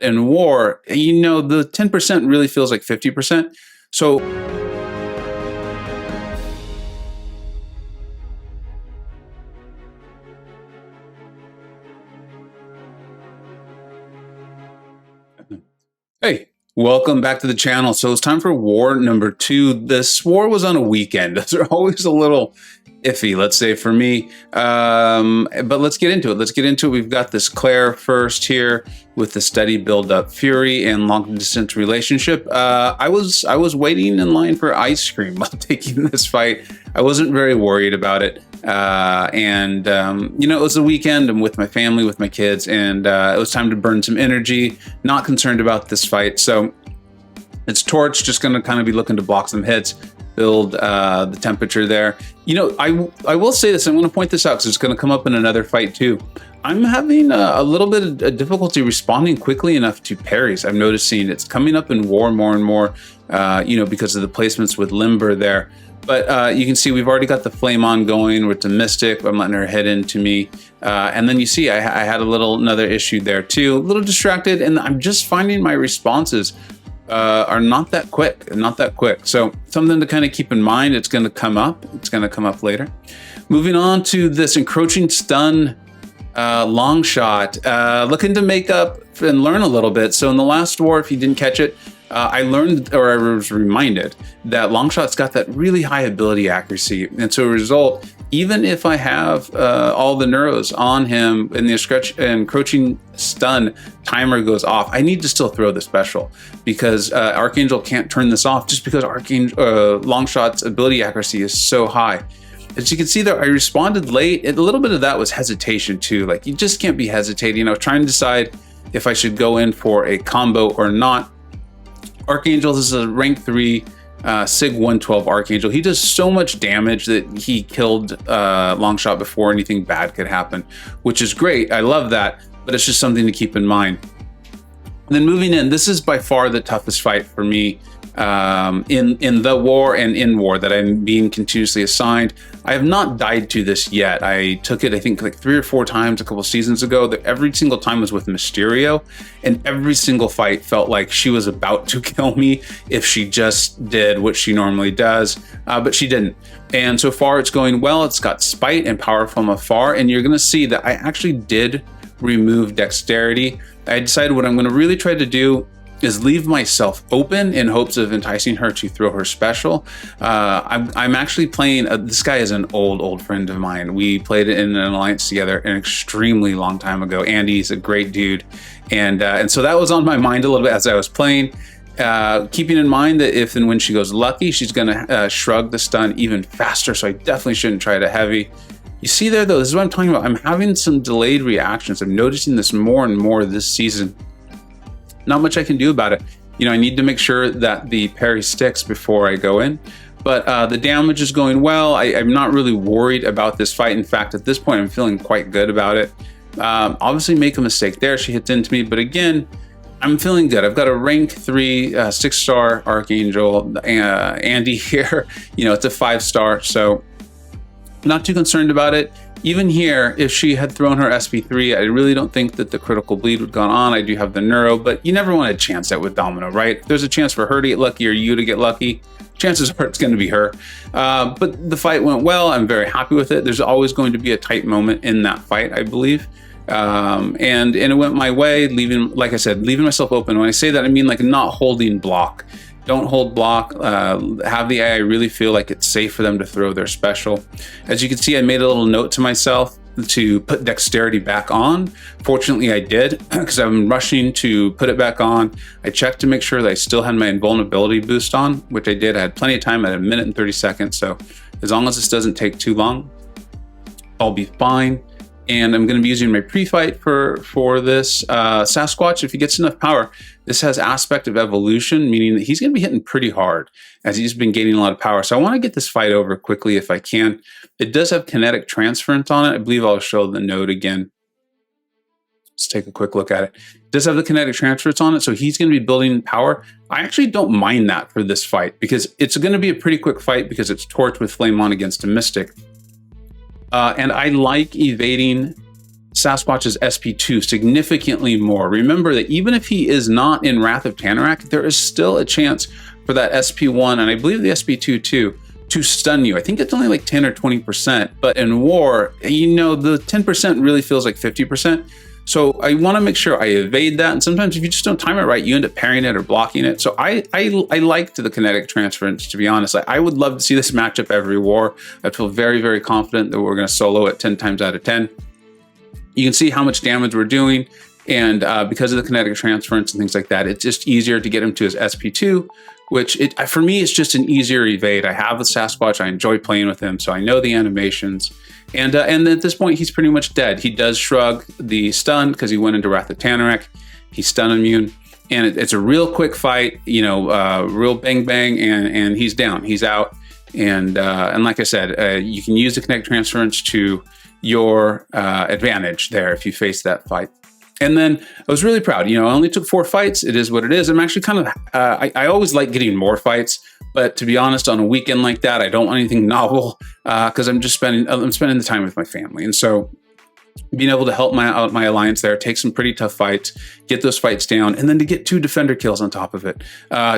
in war, the 10% really feels like 50%. So hey, welcome back to the channel. So it's time for war number 2. This war was on a weekend. Those are always a little iffy, let's say, for me. But let's get into it. We've got this Claire first here with the steady build-up fury and long-distance relationship. I was waiting in line for ice cream while taking this fight. I wasn't very worried about it. It was the weekend. I'm with my family, with my kids, and it was time to burn some energy. Not concerned about this fight. So it's Torch, just going to kind of be looking to block some hits, build the temperature there. I will say this. I'm going to point this out because it's going to come up in another fight too. I'm having a little bit of difficulty responding quickly enough to parries. I'm noticing it's coming up in war more and more, because of the placements with Limber there. But you can see we've already got the Flame On going with the Mystic. I'm letting her head into me. And then you see I had another issue there too. A little distracted, and I'm just finding my responses are not that quick. So something to kind of keep in mind. It's going to come up. It's going to come up later. Moving on to this encroaching stun long shot. Looking to make up and learn a little bit. So in the last war, if you didn't catch it, I learned, or I was reminded, that Longshot's got that really high ability accuracy. And so as a result, even if I have all the neuros on him and the encroaching stun timer goes off, I need to still throw the special because Archangel can't turn this off just because Longshot's ability accuracy is so high. As you can see there, I responded late. A little bit of that was hesitation too. Like, you just can't be hesitating. I was trying to decide if I should go in for a combo or not. Archangel, this is a rank 3 Sig 112 Archangel. He does so much damage that he killed Longshot before anything bad could happen, which is great. I love that, but it's just something to keep in mind. And then moving in, this is by far the toughest fight for me in the war and in war that I'm being continuously assigned. I have not died to this yet. I took it, I think, like 3 or 4 times a couple seasons ago. Every single time was with Mysterio, and every single fight felt like she was about to kill me if she just did what she normally does, but she didn't. And so far it's going well. It's got Spite and Power from Afar, and you're going to see that I actually did remove Dexterity. I decided what I'm going to really try to do is leave myself open in hopes of enticing her to throw her special. I'm actually playing, this guy is an old friend of mine. We played in an alliance together an extremely long time ago. Andy's a great dude. And so that was on my mind a little bit as I was playing, keeping in mind that if and when she goes lucky, she's gonna shrug the stun even faster. So I definitely shouldn't try to heavy. You see there though, this is what I'm talking about. I'm having some delayed reactions. I'm noticing this more and more this season. Not much I can do about it. I need to make sure that the parry sticks before I go in. But the damage is going well. I'm not really worried about this fight. In fact, at this point, I'm feeling quite good about it. Obviously, make a mistake there. She hits into me. But again, I'm feeling good. I've got a rank 3, 6-star Archangel, Andy here. It's a 5-star. So not too concerned about it. Even here, if she had thrown her SP3, I really don't think that the critical bleed would have gone on. I do have the neuro, but you never want to chance that with Domino, right? If there's a chance for her to get lucky or you to get lucky, chances are it's going to be her. But the fight went well. I'm very happy with it. There's always going to be a tight moment in that fight, I believe. And it went my way, like I said, leaving myself open. When I say that, I mean like not holding block. Don't hold block. Have the AI really feel like it's safe for them to throw their special. As you can see, I made a little note to myself to put Dexterity back on. Fortunately, I did because I'm rushing to put it back on. I checked to make sure that I still had my invulnerability boost on, which I did. I had plenty of time at 1 minute and 30 seconds. So as long as this doesn't take too long, I'll be fine. And I'm going to be using my pre-fight for this Sasquatch. If he gets enough power, this has aspect of evolution, meaning that he's going to be hitting pretty hard as he's been gaining a lot of power. So I want to get this fight over quickly if I can. It does have kinetic transference on it. I believe I'll show the node again. Let's take a quick look at it. It does have the kinetic transference on it, so he's going to be building power. I actually don't mind that for this fight because it's going to be a pretty quick fight because it's Torch with Flame On against a Mystic. And I like evading Sasquatch's SP2 significantly more. Remember that even if he is not in Wrath of Tanarak, there is still a chance for that SP1, and I believe the SP2 too, to stun you. I think it's only like 10 or 20%, but in war, you know, the 10% really feels like 50%. So I want to make sure I evade that. And sometimes if you just don't time it right, you end up parrying it or blocking it. So I liked the kinetic transference, to be honest. I would love to see this matchup every war. I feel very, very confident that we're going to solo it 10 times out of 10. You can see how much damage we're doing. And because of the kinetic transference and things like that, it's just easier to get him to his SP2, which for me, it's just an easier evade. I have the Sasquatch. I enjoy playing with him, so I know the animations. And at this point, he's pretty much dead. He does shrug the stun because he went into Wrath of Tanarak. He's stun immune. And it's a real quick fight, you know, real bang bang, and he's down. He's out. And like I said, you can use the kinetic transference to your advantage there if you face that fight. And then I was really proud. You know, I only took 4 fights. It is what it is. I'm actually kind of, I always like getting more fights, but to be honest, on a weekend like that, I don't want anything novel because I'm spending the time with my family. And so being able to help my alliance there, take some pretty tough fights, get those fights down, and then to get 2 defender kills on top of it,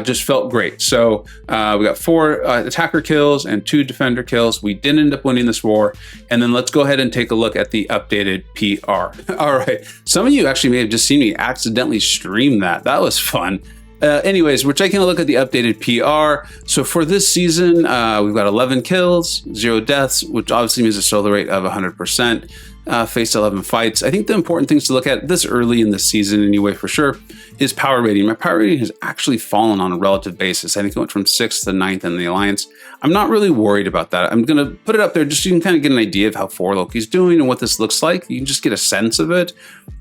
just felt great. So we got 4 attacker kills and 2 defender kills. We did end up winning this war. And then let's go ahead and take a look at the updated PR. All right. Some of you actually may have just seen me accidentally stream that. That was fun. Anyways, we're taking a look at the updated PR. So for this season, we've got 11 kills, 0 deaths, which obviously means a solo rate of 100%. Faced 11 fights. I think the important things to look at this early in the season anyway, for sure, is power rating. My power rating has actually fallen on a relative basis. I think it went from 6th to 9th in the Alliance. I'm not really worried about that. I'm going to put it up there just so you can kind of get an idea of how 4 Loki's doing and what this looks like. You can just get a sense of it.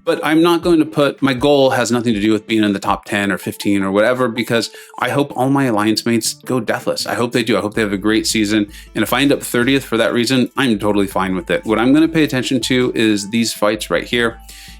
But I'm not going to put, my goal has nothing to do with being in the top 10 or 15 or whatever, because I hope all my alliance mates go deathless. I hope they do. I hope they have a great season. And if I end up 30th for that reason, I'm totally fine with it. What I'm going to pay attention to is these fights right here,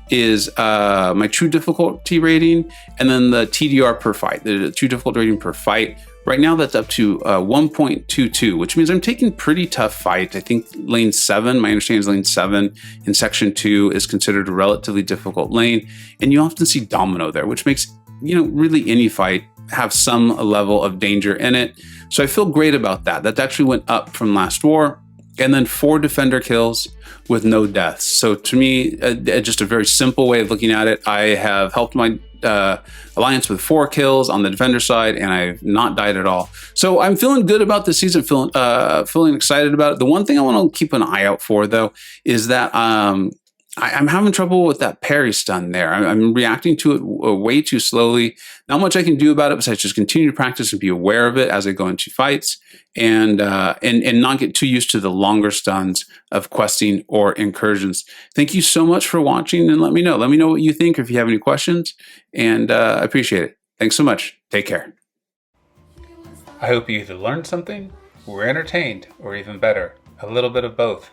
is my true difficulty rating, and then the TDR per fight, the true difficulty rating per fight. Right now, that's up to 1.22, which means I'm taking pretty tough fights. I think lane 7, my understanding is lane 7 in section 2 is considered a relatively difficult lane. And you often see Domino there, which makes, you know, really any fight have some level of danger in it. So I feel great about that. That actually went up from last war. And then 4 defender kills with no deaths. So to me, just a very simple way of looking at it. I have helped my alliance with 4 kills on the defender side, and I've not died at all. So I'm feeling good about this season, feeling excited about it. The one thing I want to keep an eye out for, though, is that I'm having trouble with that parry stun there. I'm reacting to it way too slowly. Not much I can do about it besides just continue to practice and be aware of it as I go into fights, and not get too used to the longer stuns of questing or incursions. Thank you so much for watching, and let me know. Let me know what you think, or if you have any questions, and I appreciate it. Thanks so much. Take care. I hope you either learned something, were entertained, or even better, a little bit of both.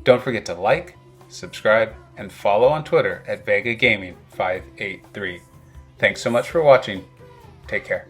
Don't forget to like, subscribe, and follow on Twitter at Vega Gaming 583. Thanks so much for watching. Take care.